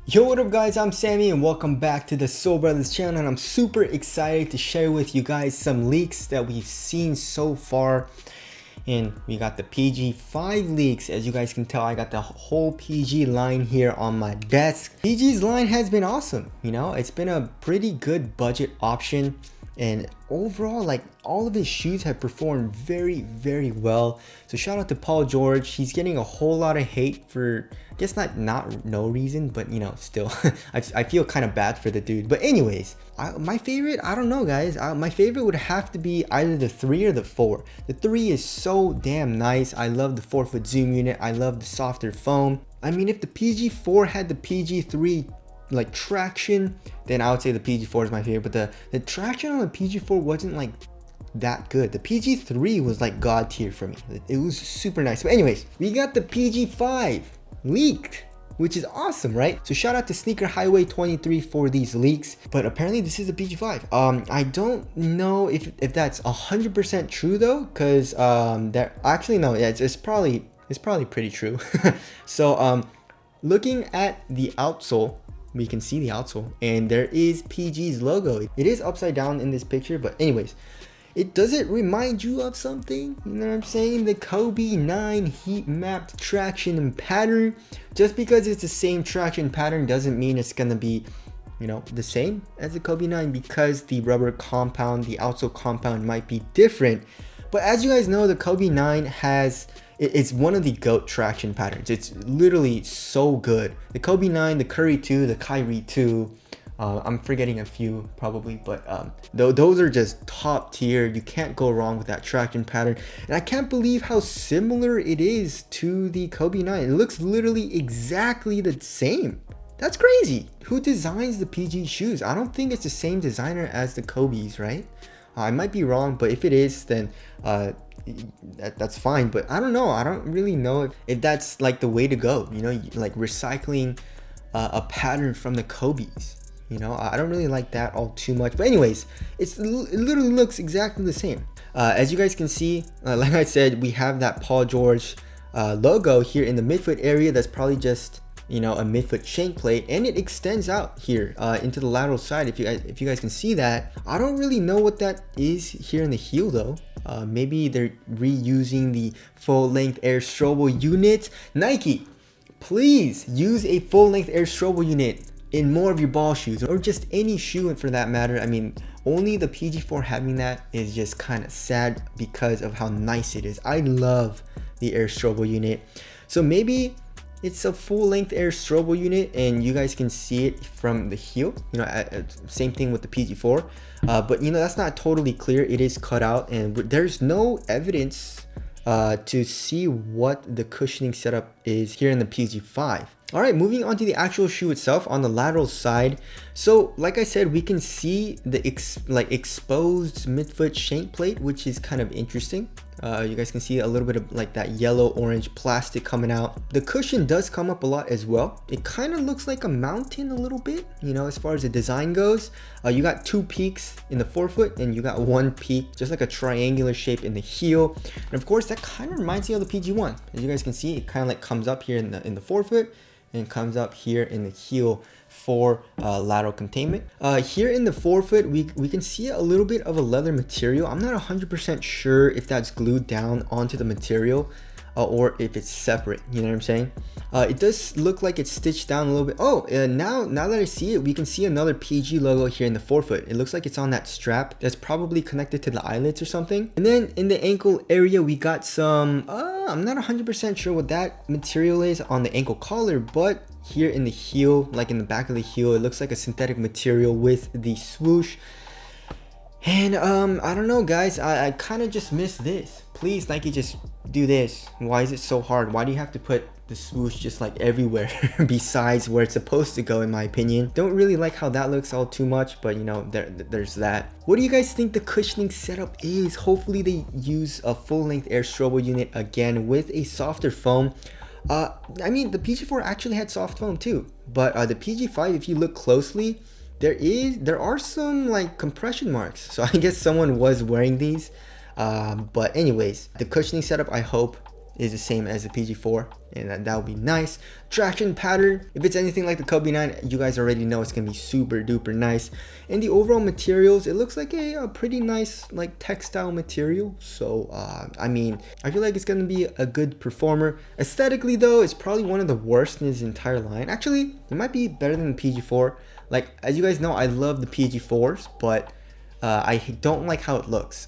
Yo, what up guys, I'm Sammy and welcome back to the Soul Brothers channel, and I'm super excited to share with you guys some leaks that we've seen so far. And we got the PG5 leaks. As you guys can tell, I got the whole PG line here on my desk. PG's line has been awesome, you know, it's been a pretty good budget option. And overall, like, all of his shoes have performed very well. So shout out to Paul George. He's getting a whole lot of hate for, I guess not no reason, but you know, still I feel kind of bad for the dude. But anyways, my favorite, I don't know guys, my favorite would have to be either the 3 or the 4. The 3 is so damn nice. I love the 4-foot zoom unit. I love the softer foam. I mean, if the PG4 had the PG3 like traction, then I would say the PG4 is my favorite, but the traction on the PG4 wasn't like that good. The PG3 was like god tier for me. It was super nice. But anyways, we got the PG5 leaked, which is awesome, right? So shout out to Sneaker Highway 23 for these leaks, but apparently this is the PG5. I don't know if that's 100% true though, because that actually no, yeah, it's probably pretty true. So looking at the outsole, we can see the outsole and there is PG's logo. It is upside down in this picture, but anyways, does it remind you of something? You know what I'm saying? The Kobe 9 heat mapped traction and pattern. Just because it's the same traction pattern doesn't mean it's gonna be, you know, the same as the Kobe 9, because the rubber compound, the outsole compound might be different. But as you guys know, the Kobe 9 has, it's one of the GOAT traction patterns. It's literally so good. The Kobe 9, the Curry 2, the Kyrie 2, I'm forgetting a few probably, but those are just top tier. You can't go wrong with that traction pattern. And I can't believe how similar it is to the Kobe 9. It looks literally exactly the same. That's crazy. Who designs the PG shoes? I don't think it's the same designer as the Kobe's, right? I might be wrong, but if it is, then that's fine. But I don't know. I don't really know if that's like the way to go, you know, like recycling a pattern from the Kobe's. You know, I don't really like that all too much. But anyways, it literally looks exactly the same. As you guys can see, like I said, we have that Paul George logo here in the midfoot area. That's probably just, you know, a midfoot shank plate, and it extends out here into the lateral side. If you guys can see that, I don't really know what that is here in the heel though. Maybe they're reusing the full-length Air Strobel unit. Nike, please use a full-length Air Strobel unit in more of your ball shoes, or just any shoe for that matter. I mean, only the PG4 having that is just kind of sad because of how nice it is. I love the Air Strobel unit. So maybe it's a full-length Air Strobel unit and you guys can see it from the heel, you know, same thing with the PG4, but you know, that's not totally clear. It is cut out and there's no evidence to see what the cushioning setup is here in the PG5. All right, moving on to the actual shoe itself on the lateral side. So like I said, we can see the exposed midfoot shank plate, which is kind of interesting. You guys can see a little bit of like that yellow orange plastic coming out. The cushion does come up a lot as well. It kind of looks like a mountain a little bit, you know, as far as the design goes. You got 2 peaks in the forefoot and you got 1 peak, just like a triangular shape in the heel. And of course, that kind of reminds me of the PG1. As you guys can see, it kind of like comes up here in the forefoot and comes up here in the heel for lateral containment. Here in the forefoot, we can see a little bit of a leather material. I'm not 100% sure if that's glued down onto the material or if it's separate, you know what I'm saying? It does look like it's stitched down a little bit. Oh, now that I see it, we can see another PG logo here in the forefoot. It looks like it's on that strap that's probably connected to the eyelets or something. And then in the ankle area, we got some, I'm not 100% sure what that material is on the ankle collar, but here in the heel, like in the back of the heel, it looks like a synthetic material with the swoosh. And I don't know guys, I kind of just miss this. Please, Nike, just do this. Why is it so hard? Why do you have to put the swoosh just like everywhere besides where it's supposed to go, in my opinion? Don't really like how that looks all too much, but you know, there's that. What do you guys think the cushioning setup is? Hopefully they use a full-length Air Strobel unit again with a softer foam. I mean, the PG4 actually had soft foam too, but the PG5, if you look closely, there are some like compression marks. So I guess someone was wearing these. But anyways, the cushioning setup, I hope is the same as the PG4, and that would be nice. Traction pattern, if it's anything like the Kobe 9, you guys already know it's gonna be super duper nice. And the overall materials, it looks like a pretty nice like textile material. So I mean, I feel like it's gonna be a good performer. Aesthetically though, it's probably one of the worst in his entire line. Actually, it might be better than the PG4. Like, as you guys know, I love the PG4s, but I don't like how it looks.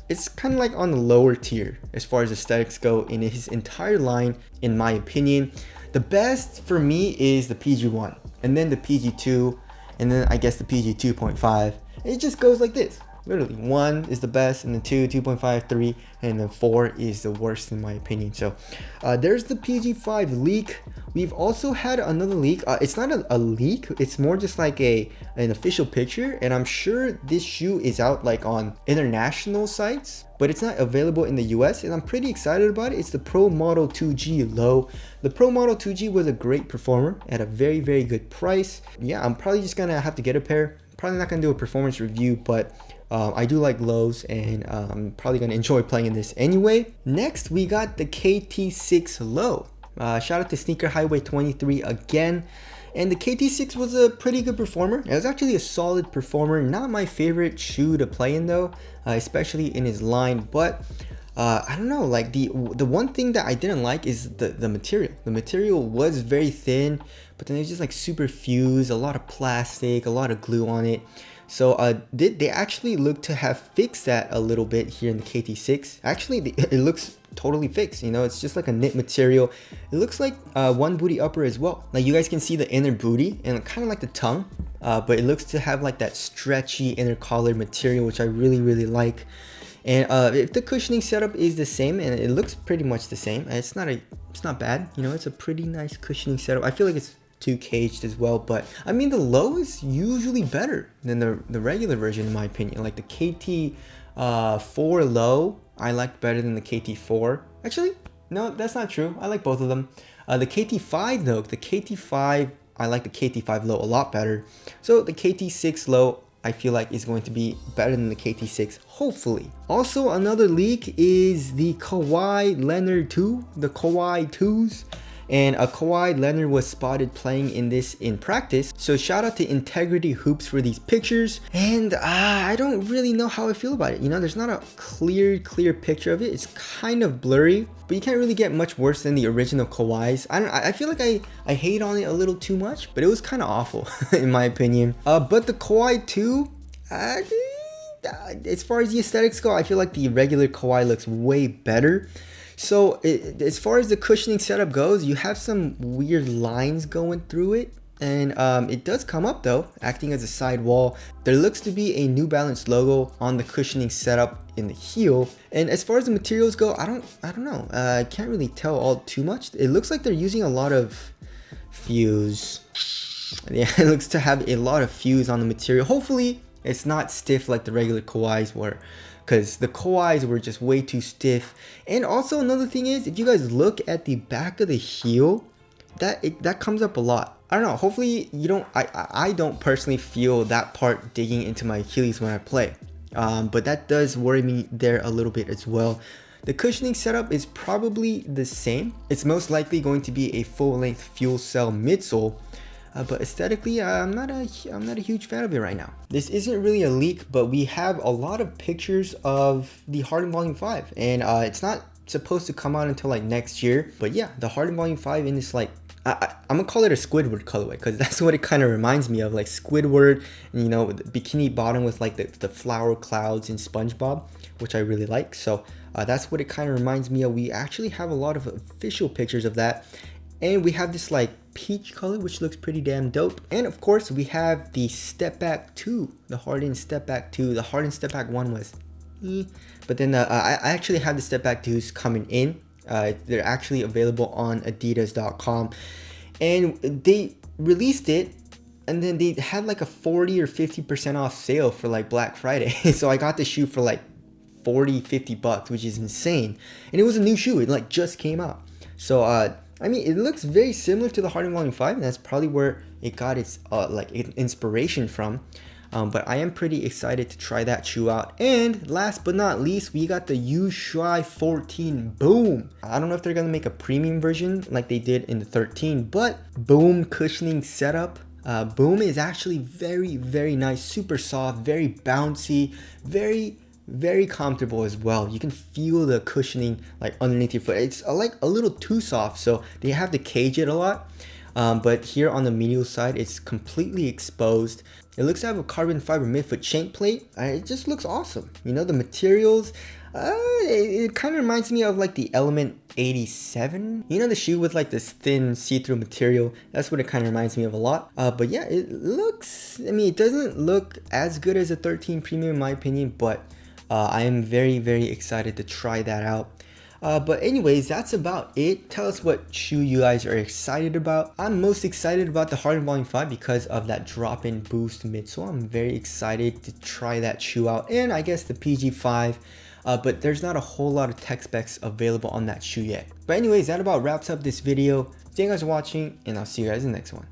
It's kind of like on the lower tier as far as aesthetics go in his entire line, in my opinion. The best for me is the PG1, and then the PG2, and then I guess the PG2.5. It just goes like this. Literally, 1 is the best, and then 2, 2.5, 3, and then 4 is the worst in my opinion. So there's the PG5 leak. We've also had another leak. It's not a leak, it's more just like an official picture, and I'm sure this shoe is out like on international sites, but it's not available in the US, and I'm pretty excited about it. It's the Pro Model 2G Low. The Pro Model 2G was a great performer at a very, very good price. Yeah, I'm probably just gonna have to get a pair. Probably not gonna do a performance review, but I do like lows, and I'm probably gonna enjoy playing in this anyway. Next, we got the KT6 Low. Shout out to Sneaker Highway 23 again. And the KT6 was a pretty good performer. It was actually a solid performer. Not my favorite shoe to play in though, especially in his line. But I don't know, like the one thing that I didn't like is the material. The material was very thin, but then it was just like super fused, a lot of plastic, a lot of glue on it. So they actually look to have fixed that a little bit here in the KT6. Actually, it looks totally fixed, you know, it's just like a knit material. It looks like one booty upper as well. Like you guys can see the inner booty and kind of like the tongue, but it looks to have like that stretchy inner collar material, which I really, really like. And if the cushioning setup is the same, and it looks pretty much the same, it's not bad, you know, it's a pretty nice cushioning setup. I feel like it's too caged as well, but I mean the low is usually better than the regular version in my opinion. Like the KT4 Low I liked better than the KT4. Actually, no, that's not true. I like both of them. The KT5 though, the KT5, I like the KT5 Low a lot better. So the KT6 Low I feel like is going to be better than the KT6, hopefully. Also, another leak is the Kawhi Leonard II, the Kawhi 2s. And Kawhi Leonard was spotted playing in this in practice. So shout out to Integrity Hoops for these pictures. And I don't really know how I feel about it. You know, there's not a clear picture of it. It's kind of blurry, but you can't really get much worse than the original Kawhis. I feel like I hate on it a little too much, but it was kind of awful in my opinion. But the Kawhi 2, as far as the aesthetics go, I feel like the regular Kawhi looks way better. So as far as the cushioning setup goes, you have some weird lines going through it, and it does come up though, acting as a side wall. There looks to be a New Balance logo on the cushioning setup in the heel. And as far as the materials go, I don't know. I can't really tell all too much. It looks like they're using a lot of fuse. Yeah, it looks to have a lot of fuse on the material. Hopefully it's not stiff like the regular Kawhis were, because the Kawhis were just way too stiff. And also another thing is, if you guys look at the back of the heel, that comes up a lot. I don't know, hopefully you don't, I don't personally feel that part digging into my Achilles when I play. But that does worry me there a little bit as well. The cushioning setup is probably the same. It's most likely going to be a full-length fuel cell midsole. But aesthetically, I'm not a huge fan of it right now. This isn't really a leak, but we have a lot of pictures of the Harden Volume 5, and it's not supposed to come out until like next year. But yeah, the Harden Volume 5 in this like, I'm gonna call it a Squidward colorway, because that's what it kind of reminds me of, like Squidward, and you know, with the bikini bottom with like the flower clouds in SpongeBob, which I really like. So that's what it kind of reminds me of. We actually have a lot of official pictures of that. And we have this like peach color, which looks pretty damn dope. And of course, we have the Stepback 2, the Harden Stepback 2. The Harden Stepback 1 was but then I actually have the Stepback 2s coming in. They're actually available on adidas.com. And they released it, and then they had like a 40 or 50% off sale for like Black Friday. So I got the shoe for like 40-50 bucks, which is insane. And it was a new shoe, it like just came out. So I mean, it looks very similar to the Harden Volume 5, and that's probably where it got its like inspiration from. But I am pretty excited to try that shoe out. And last but not least, we got the Ushuai 14 Boom. I don't know if they're gonna make a premium version like they did in the 13, but Boom cushioning setup. Boom is actually very nice, super soft, very bouncy, very comfortable as well. You can feel the cushioning like underneath your foot. It's like a little too soft, so they have to cage it a lot. But here on the medial side, it's completely exposed. It looks to have a carbon fiber midfoot chain plate. It just looks awesome. You know, the materials, it kind of reminds me of like the Element 87. You know, the shoe with like this thin see-through material. That's what it kind of reminds me of a lot. But yeah, it looks, I mean, it doesn't look as good as a 13 Premium in my opinion, but I am very excited to try that out. But anyways, that's about it. Tell us what shoe you guys are excited about. I'm most excited about the Harden Volume 5 because of that drop-in boost midsole. I'm very excited to try that shoe out, and I guess the PG5. But there's not a whole lot of tech specs available on that shoe yet. But anyways, that about wraps up this video. Thank you guys for watching, and I'll see you guys in the next one.